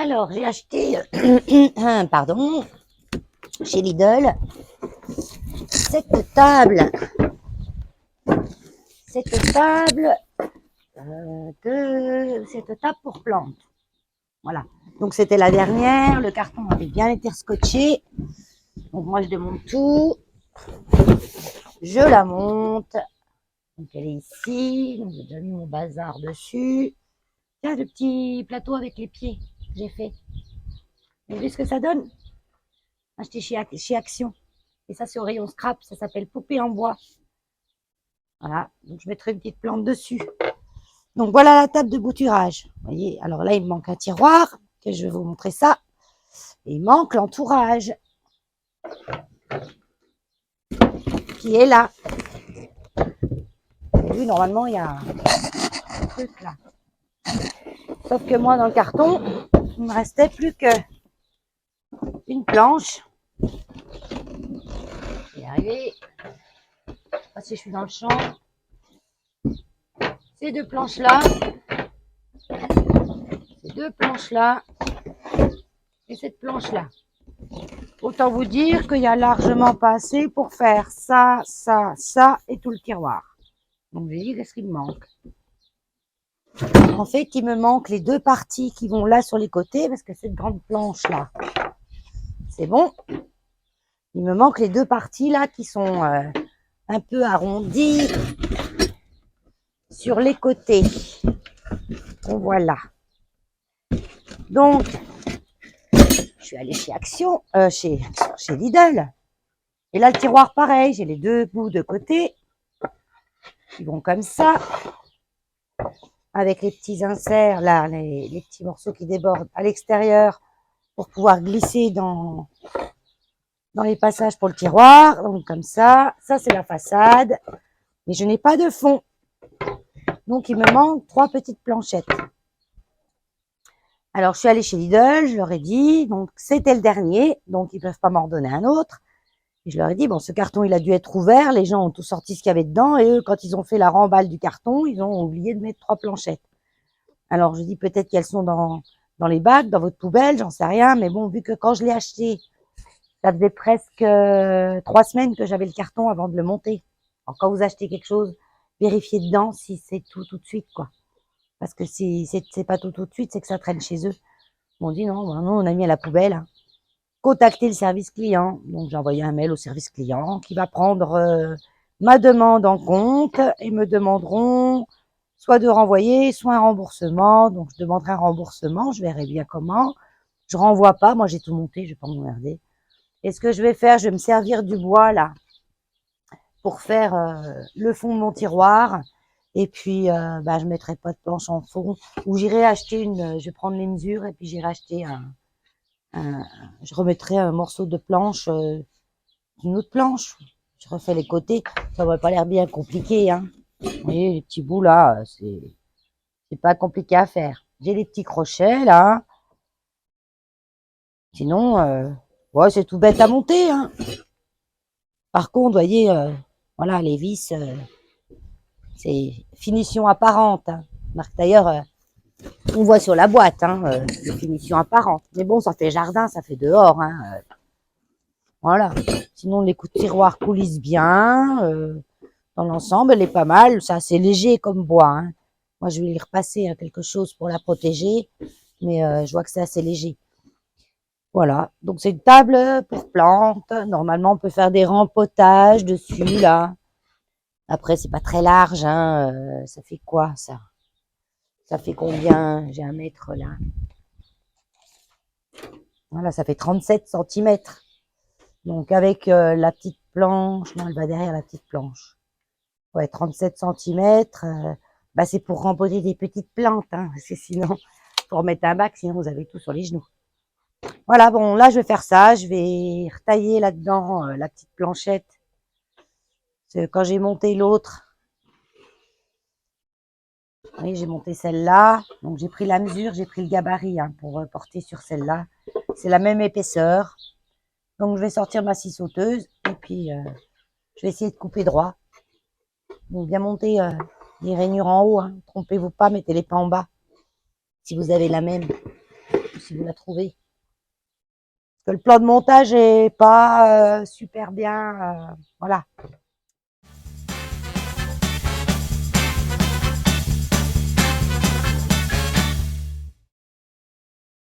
Alors, j'ai acheté, pardon, chez Lidl, cette table, cette table, cette table pour plantes. Voilà. Donc, c'était la dernière. Le carton avait bien été scotché. Donc, moi, je démonte tout. Je la monte. Donc, elle est ici. Donc, j'ai déjà mis mon bazar dessus. Tiens, le petit plateau avec les pieds que j'ai fait. Vous voyez ce que ça donne? Acheté chez Action. Et ça, c'est au rayon scrap. Ça s'appelle poupée en bois. Voilà. Donc, je mettrai une petite plante dessus. Donc, voilà la table de bouturage. Vous voyez? Alors là, il me manque un tiroir. Que je vais vous montrer ça. Et il manque l'entourage. Qui est là. Vous avez vu, normalement, il y a un truc là. Sauf que moi, dans le carton, il me restait plus qu'une planche. Je vais y arriver. Pas si je suis dans le champ. Ces deux planches-là. Ces deux planches-là. Et cette planche-là. Autant vous dire qu'il y a largement pas assez pour faire ça, ça, ça et tout le tiroir. Donc, je vais dire qu'est-ce qu'il me manque. En fait, il me manque les deux parties qui vont là sur les côtés parce que cette grande planche-là, c'est bon. Il me manque les deux parties là qui sont un peu arrondies sur les côtés. Donc, voilà. Donc, je suis allée chez Action, chez Lidl. Et là, le tiroir, pareil, j'ai les deux bouts de côté. Ils vont comme ça. Avec les petits inserts, là, les petits morceaux qui débordent à l'extérieur pour pouvoir glisser dans les passages pour le tiroir. Donc, comme ça. Ça, c'est la façade. Mais je n'ai pas de fond. Donc, il me manque 3 petites planchettes. Alors, je suis allée chez Lidl, je leur ai dit, donc c'était le dernier, donc ils peuvent pas m'en redonner un autre. Et je leur ai dit, bon, ce carton, il a dû être ouvert, les gens ont tout sorti ce qu'il y avait dedans, et eux, quand ils ont fait la remballe du carton, ils ont oublié de mettre 3 planchettes. Alors, je dis peut-être qu'elles sont dans les bacs, dans votre poubelle, j'en sais rien, mais bon, vu que quand je l'ai acheté, ça faisait presque 3 semaines que j'avais le carton avant de le monter. Alors, quand vous achetez quelque chose, vérifiez dedans si c'est tout de suite, quoi. Parce que si c'est pas tout de suite, c'est que ça traîne chez eux. On dit non, on a mis à la poubelle. Contacter le service client. Donc j'ai envoyé un mail au service client qui va prendre ma demande en compte et me demanderont soit de renvoyer, soit un remboursement. Donc je demanderai un remboursement, je verrai bien comment. Je renvoie pas, moi j'ai tout monté, je vais pas m'emmerder. Et ce que je vais faire, je vais me servir du bois là pour faire le fond de mon tiroir. Et puis, je mettrai pas de planche en fond. Ou j'irai acheter je vais prendre les mesures et puis j'irai acheter je remettrai un morceau de planche, d'une autre planche. Je refais les côtés. Ça aurait pas l'air bien compliqué, hein. Vous voyez, les petits bouts là, c'est pas compliqué à faire. J'ai les petits crochets là. Sinon, ouais, c'est tout bête à monter, hein. Par contre, vous voyez, voilà, les vis, c'est finition apparente, hein. Marque d'ailleurs, on voit sur la boîte, hein, finition apparente. Mais bon, ça fait jardin, ça fait dehors, hein. Voilà. Sinon, les coups de tiroir coulissent bien. Dans l'ensemble, elle est pas mal. C'est assez léger comme bois, hein. Moi, je vais y repasser quelque chose pour la protéger. Mais je vois que c'est assez léger. Voilà. Donc, c'est une table pour plantes. Normalement, on peut faire des rempotages dessus, là. Après, c'est pas très large, hein. Ça fait quoi, ça? Ça fait combien? J'ai un mètre, là. Voilà, ça fait 37 centimètres. Donc, avec la petite planche. Non, elle va derrière la petite planche. Ouais, 37 centimètres. C'est pour rempoter des petites plantes, hein, parce que sinon, pour mettre un bac, sinon vous avez tout sur les genoux. Voilà, bon, là, je vais faire ça. Je vais retailler là-dedans la petite planchette. Parce que quand j'ai monté l'autre, oui, j'ai monté celle-là. Donc, j'ai pris la mesure, j'ai pris le gabarit hein, pour porter sur celle-là. C'est la même épaisseur. Donc, je vais sortir ma scie sauteuse et puis je vais essayer de couper droit. Donc, bien monter les rainures en haut. Hein. Trompez-vous pas, mettez-les pas en bas. Si vous avez la même. si vous la trouvez. Parce que le plan de montage est pas super bien. Voilà.